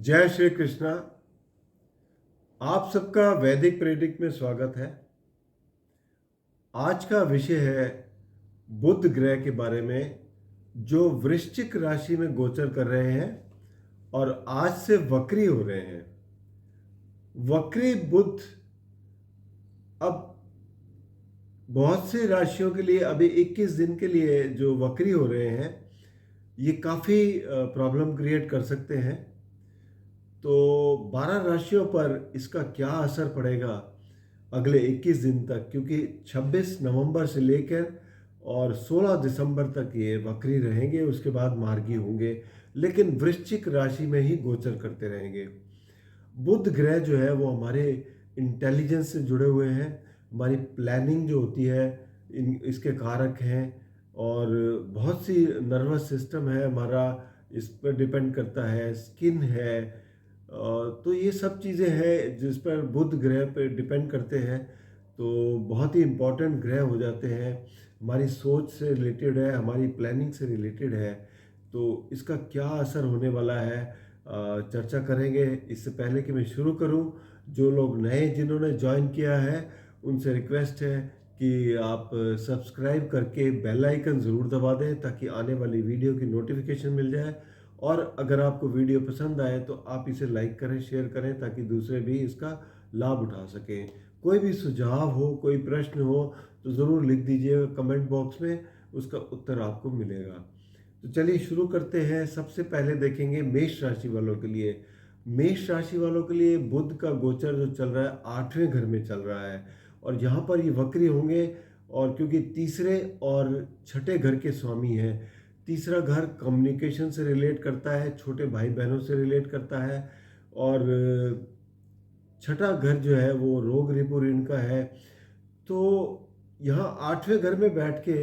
जय श्री कृष्णा। आप सबका वैदिक प्रेडिक्ट में स्वागत है। आज का विषय है बुध ग्रह के बारे में, जो वृश्चिक राशि में गोचर कर रहे हैं और आज से वक्री हो रहे हैं। वक्री बुध अब बहुत सी राशियों के लिए अभी 21 दिन के लिए जो वक्री हो रहे हैं, ये काफ़ी प्रॉब्लम क्रिएट कर सकते हैं। तो 12 राशियों पर इसका क्या असर पड़ेगा अगले 21 दिन तक, क्योंकि 26 नवंबर से लेकर और 16 दिसंबर तक ये वक्री रहेंगे, उसके बाद मार्गी होंगे, लेकिन वृश्चिक राशि में ही गोचर करते रहेंगे। बुध ग्रह जो है वो हमारे इंटेलिजेंस से जुड़े हुए हैं, हमारी प्लानिंग जो होती है इसके कारक हैं, और बहुत सी नर्वस सिस्टम है हमारा, इस पर डिपेंड करता है, स्किन है। तो ये सब चीज़ें हैं जिस पर बुध ग्रह पे डिपेंड करते हैं। तो बहुत ही इम्पोर्टेंट ग्रह हो जाते हैं, हमारी सोच से रिलेटेड है, हमारी प्लानिंग से रिलेटेड है। तो इसका क्या असर होने वाला है चर्चा करेंगे। इससे पहले कि मैं शुरू करूं, जो लोग नए जिन्होंने ज्वाइन किया है उनसे रिक्वेस्ट है कि आप सब्सक्राइब करके बेल आइकन ज़रूर दबा दें ताकि आने वाली वीडियो की नोटिफिकेशन मिल जाए। और अगर आपको वीडियो पसंद आए तो आप इसे लाइक करें, शेयर करें, ताकि दूसरे भी इसका लाभ उठा सकें। कोई भी सुझाव हो, कोई प्रश्न हो तो ज़रूर लिख दीजिएगा कमेंट बॉक्स में, उसका उत्तर आपको मिलेगा। तो चलिए शुरू करते हैं। सबसे पहले देखेंगे मेष राशि वालों के लिए। मेष राशि वालों के लिए बुध का गोचर जो चल रहा है 8वें घर में चल रहा है, और यहाँ पर ये वक्री होंगे। और क्योंकि तीसरे और छठे घर के स्वामी हैं, तीसरा घर कम्युनिकेशन से रिलेट करता है, छोटे भाई बहनों से रिलेट करता है, और छठा घर जो है वो रोग रिपू ऋण का है। तो यहाँ 8वें घर में बैठ के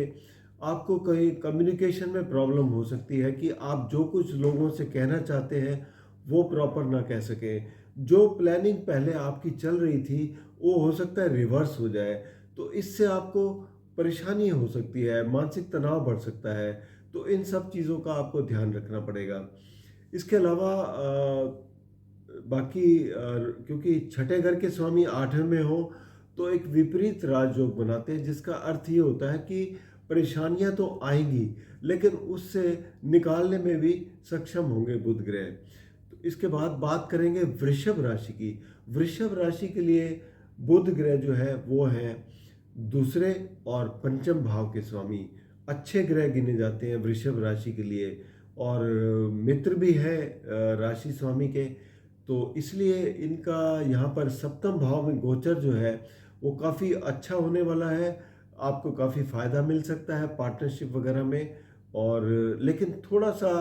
आपको कहीं कम्युनिकेशन में प्रॉब्लम हो सकती है कि आप जो कुछ लोगों से कहना चाहते हैं वो प्रॉपर ना कह सकें। जो प्लानिंग पहले आपकी चल रही थी वो हो सकता है रिवर्स हो जाए, तो इससे आपको परेशानी हो सकती है, मानसिक तनाव बढ़ सकता है। तो इन सब चीज़ों का आपको ध्यान रखना पड़ेगा। इसके अलावा बाकी क्योंकि छठे घर के स्वामी 8वें में हो तो एक विपरीत राजयोग बनाते हैं, जिसका अर्थ ये होता है कि परेशानियां तो आएंगी लेकिन उससे निकालने में भी सक्षम होंगे बुध ग्रह। तो इसके बाद बात करेंगे वृषभ राशि की। वृषभ राशि के लिए बुध ग्रह जो है वो है दूसरे और पंचम भाव के स्वामी। अच्छे ग्रह गिने जाते हैं वृषभ राशि के लिए, और मित्र भी है राशि स्वामी के। तो इसलिए इनका यहाँ पर सप्तम भाव में गोचर जो है वो काफ़ी अच्छा होने वाला है। आपको काफ़ी फ़ायदा मिल सकता है पार्टनरशिप वगैरह में। और लेकिन थोड़ा सा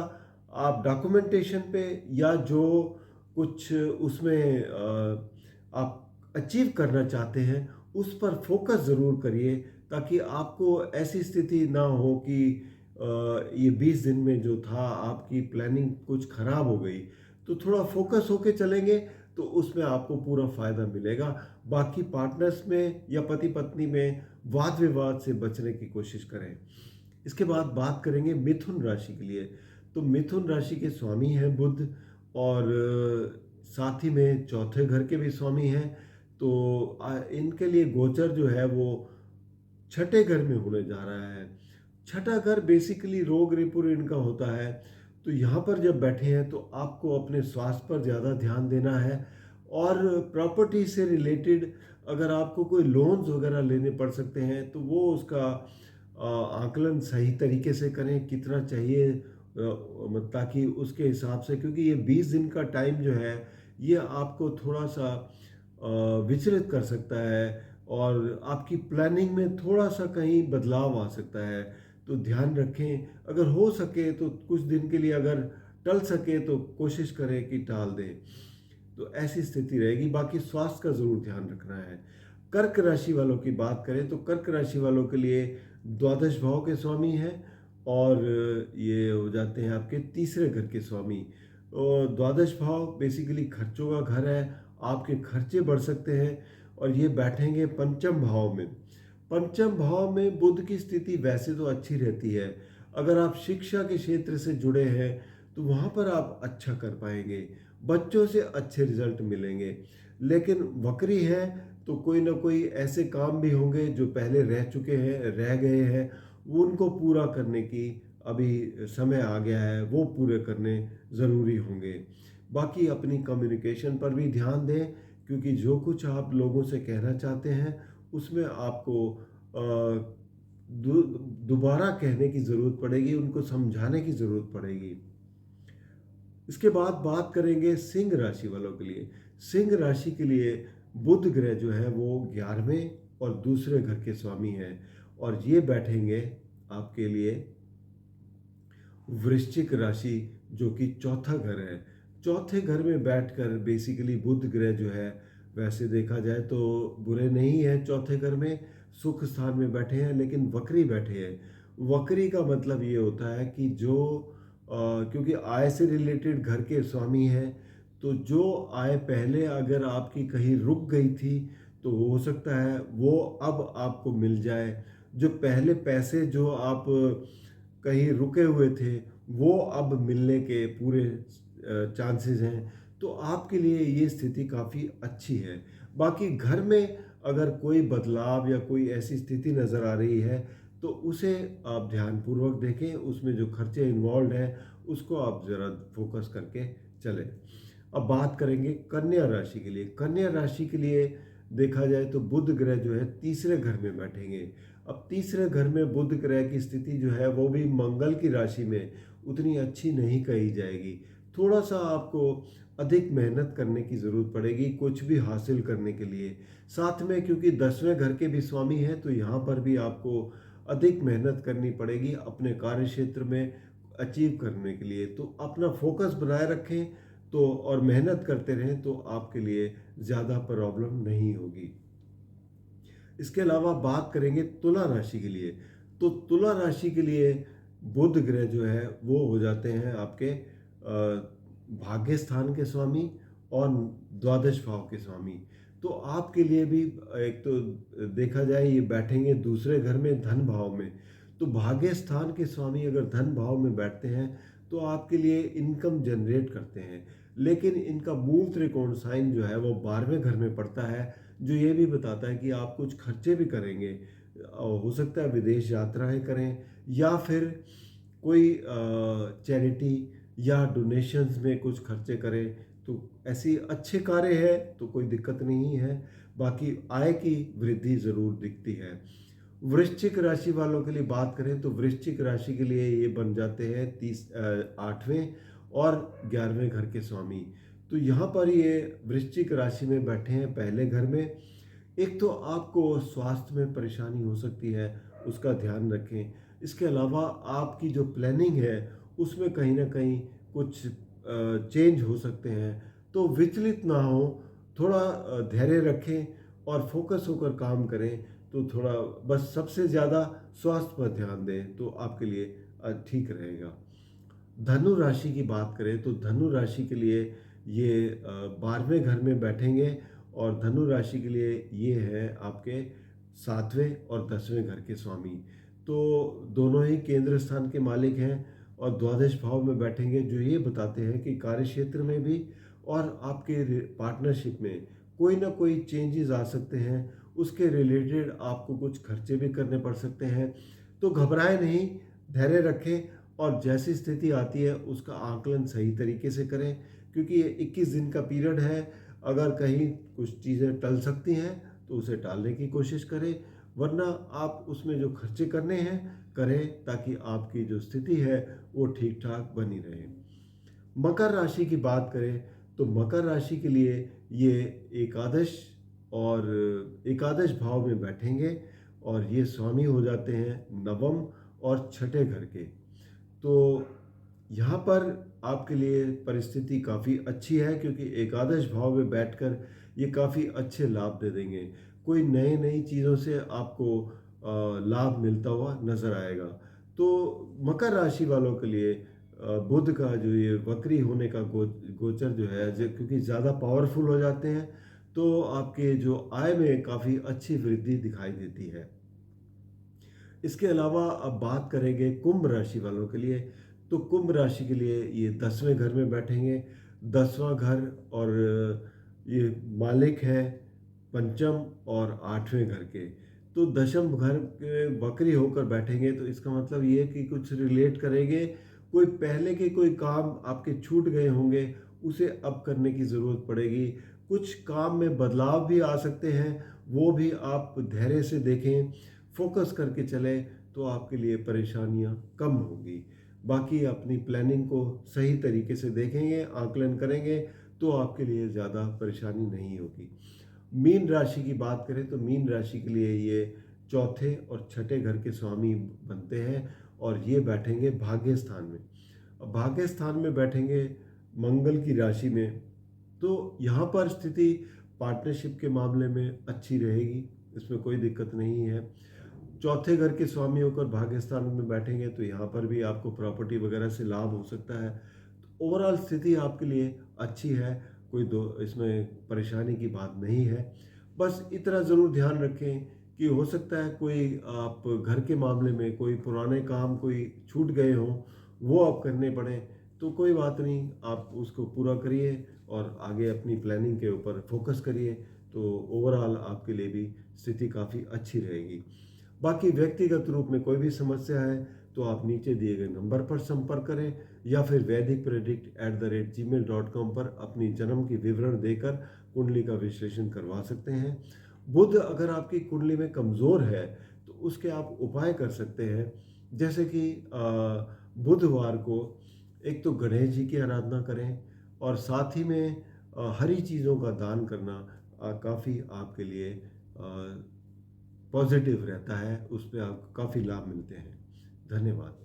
आप डॉक्यूमेंटेशन पे या जो कुछ उसमें आप अचीव करना चाहते हैं उस पर फोकस ज़रूर करिए, ताकि आपको ऐसी स्थिति ना हो कि ये 20 दिन में जो था आपकी प्लानिंग कुछ खराब हो गई। तो थोड़ा फोकस होके चलेंगे तो उसमें आपको पूरा फायदा मिलेगा। बाकी पार्टनर्स में या पति पत्नी में वाद विवाद से बचने की कोशिश करें। इसके बाद बात करेंगे मिथुन राशि के लिए। तो मिथुन राशि के स्वामी हैं बुध, और साथ ही में चौथे घर के भी स्वामी हैं। तो इनके लिए गोचर जो है वो छठे घर में होने जा रहा है। छठा घर बेसिकली रोग रिपू इनका होता है। तो यहाँ पर जब बैठे हैं तो आपको अपने स्वास्थ्य पर ज़्यादा ध्यान देना है, और प्रॉपर्टी से रिलेटेड अगर आपको कोई लोन्स वगैरह लेने पड़ सकते हैं तो वो उसका आकलन सही तरीके से करें, कितना चाहिए, ताकि उसके हिसाब से, क्योंकि ये 20 दिन का टाइम जो है ये आपको थोड़ा सा विचलित कर सकता है, और आपकी प्लानिंग में थोड़ा सा कहीं बदलाव आ सकता है। तो ध्यान रखें, अगर हो सके तो कुछ दिन के लिए अगर टल सके तो कोशिश करें कि टाल दें। तो ऐसी स्थिति रहेगी। बाकी स्वास्थ्य का ज़रूर ध्यान रखना है। कर्क राशि वालों की बात करें तो कर्क राशि वालों के लिए द्वादश भाव के स्वामी हैं, और ये हो जाते हैं आपके तीसरे घर के स्वामी। और द्वादश भाव बेसिकली खर्चों का घर है, आपके खर्चे बढ़ सकते हैं, और ये बैठेंगे पंचम भाव में। पंचम भाव में बुध की स्थिति वैसे तो अच्छी रहती है। अगर आप शिक्षा के क्षेत्र से जुड़े हैं तो वहाँ पर आप अच्छा कर पाएंगे। बच्चों से अच्छे रिजल्ट मिलेंगे। लेकिन वक्री है तो कोई ना कोई ऐसे काम भी होंगे जो पहले रह चुके हैं, रह गए हैं, वो उनको पूरा करने की अभी समय आ गया है, वो पूरे करने ज़रूरी होंगे। बाकी अपनी कम्युनिकेशन पर भी ध्यान दें, क्योंकि जो कुछ आप लोगों से कहना चाहते हैं उसमें आपको दोबारा कहने की ज़रूरत पड़ेगी, उनको समझाने की ज़रूरत पड़ेगी। इसके बाद बात करेंगे सिंह राशि वालों के लिए। सिंह राशि के लिए बुध ग्रह जो है वो 11वें और दूसरे घर के स्वामी हैं, और ये बैठेंगे आपके लिए वृश्चिक राशि, जो कि चौथा घर है। चौथे घर में बैठकर बेसिकली बुध ग्रह जो है, वैसे देखा जाए तो बुरे नहीं है, चौथे घर में सुख स्थान में बैठे हैं, लेकिन वक्री बैठे हैं। वक्री का मतलब ये होता है कि जो क्योंकि आय से रिलेटेड घर के स्वामी हैं, तो जो आय पहले अगर आपकी कहीं रुक गई थी, तो हो सकता है वो अब आपको मिल जाए। जो पहले पैसे जो आप कहीं रुके हुए थे, वो अब मिलने के पूरे चांसेस हैं। तो आपके लिए ये स्थिति काफ़ी अच्छी है। बाकी घर में अगर कोई बदलाव या कोई ऐसी स्थिति नज़र आ रही है, तो उसे आप ध्यानपूर्वक देखें, उसमें जो खर्चे इन्वॉल्व हैं उसको आप ज़रा फोकस करके चलें। अब बात करेंगे कन्या राशि के लिए। कन्या राशि के लिए देखा जाए तो बुध ग्रह जो है तीसरे घर में बैठेंगे। अब तीसरे घर में बुध ग्रह की स्थिति जो है वो भी मंगल की राशि में उतनी अच्छी नहीं कही जाएगी। थोड़ा सा आपको अधिक मेहनत करने की ज़रूरत पड़ेगी कुछ भी हासिल करने के लिए। साथ में क्योंकि 10वें घर के भी स्वामी हैं, तो यहाँ पर भी आपको अधिक मेहनत करनी पड़ेगी अपने कार्य क्षेत्र में अचीव करने के लिए। तो अपना फोकस बनाए रखें तो और मेहनत करते रहें, तो आपके लिए ज़्यादा प्रॉब्लम नहीं होगी। इसके अलावा बात करेंगे तुला राशि के लिए। तो तुला राशि के लिए बुध ग्रह जो है वो हो जाते हैं आपके भाग्य स्थान के स्वामी और द्वादश भाव के स्वामी। तो आपके लिए भी एक तो देखा जाए ये बैठेंगे दूसरे घर में धन भाव में। तो भाग्य स्थान के स्वामी अगर धन भाव में बैठते हैं तो आपके लिए इनकम जनरेट करते हैं। लेकिन इनका मूल त्रिकोण साइन जो है वो 12वें घर में पड़ता है, जो ये भी बताता है कि आप कुछ खर्चे भी करेंगे। हो सकता है विदेश यात्राएं करें, या फिर कोई चैरिटी या डोनेशंस में कुछ खर्चे करें। तो ऐसी अच्छे कार्य है तो कोई दिक्कत नहीं है। बाकी आय की वृद्धि ज़रूर दिखती है। वृश्चिक राशि वालों के लिए बात करें तो वृश्चिक राशि के लिए ये बन जाते हैं 8वें और 11वें घर के स्वामी। तो यहाँ पर ये वृश्चिक राशि में बैठे हैं पहले घर में। एक तो आपको स्वास्थ्य में परेशानी हो सकती है, उसका ध्यान रखें। इसके अलावा आपकी जो प्लानिंग है उसमें कहीं ना कहीं कुछ चेंज हो सकते हैं, तो विचलित ना हो, थोड़ा धैर्य रखें और फोकस होकर काम करें। तो थोड़ा बस सबसे ज़्यादा स्वास्थ्य पर ध्यान दें तो आपके लिए ठीक रहेगा। धनु राशि की बात करें तो धनु राशि के लिए ये 12वें घर में बैठेंगे, और धनु राशि के लिए ये है आपके 7वें और 10वें घर के स्वामी। तो दोनों ही केंद्र स्थान के मालिक हैं और द्वादश भाव में बैठेंगे, जो ये बताते हैं कि कार्य क्षेत्र में भी और आपके पार्टनरशिप में कोई ना कोई चेंजेस आ सकते हैं। उसके रिलेटेड आपको कुछ खर्चे भी करने पड़ सकते हैं। तो घबराएं नहीं, धैर्य रखें और जैसी स्थिति आती है उसका आकलन सही तरीके से करें, क्योंकि ये 21 दिन का पीरियड है। अगर कहीं कुछ चीज़ें टल सकती हैं तो उसे टालने की कोशिश करें, वरना आप उसमें जो खर्चे करने हैं करें, ताकि आपकी जो स्थिति है वो ठीक ठाक बनी रहे। मकर राशि की बात करें तो मकर राशि के लिए ये एकादश और एकादश भाव में बैठेंगे, और ये स्वामी हो जाते हैं नवम और छठे घर के। तो यहाँ पर आपके लिए परिस्थिति काफ़ी अच्छी है, क्योंकि एकादश भाव में बैठकर ये काफ़ी अच्छे लाभ दे देंगे। कोई नई नई चीज़ों से आपको लाभ मिलता हुआ नज़र आएगा। तो मकर राशि वालों के लिए बुध का जो ये वक्री होने का गोचर जो है, क्योंकि ज़्यादा पावरफुल हो जाते हैं, तो आपके जो आय में काफ़ी अच्छी वृद्धि दिखाई देती है। इसके अलावा अब बात करेंगे कुंभ राशि वालों के लिए। तो कुंभ राशि के लिए ये 10वें घर में बैठेंगे। 10वां घर और ये मालिक है पंचम और 8वें घर के। तो दशम घर के वक्री होकर बैठेंगे तो इसका मतलब ये है कि कुछ रिलेट करेंगे, कोई पहले के कोई काम आपके छूट गए होंगे, उसे अब करने की ज़रूरत पड़ेगी। कुछ काम में बदलाव भी आ सकते हैं, वो भी आप धैर्य से देखें, फोकस करके चलें तो आपके लिए परेशानियाँ कम होंगी। बाकी अपनी प्लानिंग को सही तरीके से देखेंगे, आकलन करेंगे तो आपके लिए ज़्यादा परेशानी नहीं होगी। मीन राशि की बात करें तो मीन राशि के लिए ये चौथे और छठे घर के स्वामी बनते हैं और ये बैठेंगे भाग्य स्थान में। अब भाग्य स्थान में बैठेंगे मंगल की राशि में, तो यहाँ पर स्थिति पार्टनरशिप के मामले में अच्छी रहेगी, इसमें कोई दिक्कत नहीं है। चौथे घर के स्वामी होकर भाग्य स्थान में बैठेंगे तो यहाँ पर भी आपको प्रॉपर्टी वगैरह से लाभ हो सकता है। तो ओवरऑल स्थिति आपके लिए अच्छी है, कोई दो इसमें परेशानी की बात नहीं है। बस इतना ज़रूर ध्यान रखें कि हो सकता है कोई आप घर के मामले में कोई पुराने काम कोई छूट गए हों, वो आप करने पड़ें, तो कोई बात नहीं, आप उसको पूरा करिए और आगे अपनी प्लानिंग के ऊपर फोकस करिए, तो ओवरऑल आपके लिए भी स्थिति काफ़ी अच्छी रहेगी। बाकी व्यक्तिगत रूप में कोई भी समस्या है तो आप नीचे दिए गए नंबर पर संपर्क करें या फिर vaidicpredict@gmail.com पर अपनी जन्म की विवरण देकर कुंडली का विश्लेषण करवा सकते हैं। बुध अगर आपकी कुंडली में कमज़ोर है तो उसके आप उपाय कर सकते हैं, जैसे कि बुधवार को एक तो गणेश जी की आराधना करें और साथ ही में हरी चीज़ों का दान करना काफ़ी आपके लिए पॉजिटिव रहता है, उसमें आपको काफ़ी लाभ मिलते हैं। धन्यवाद।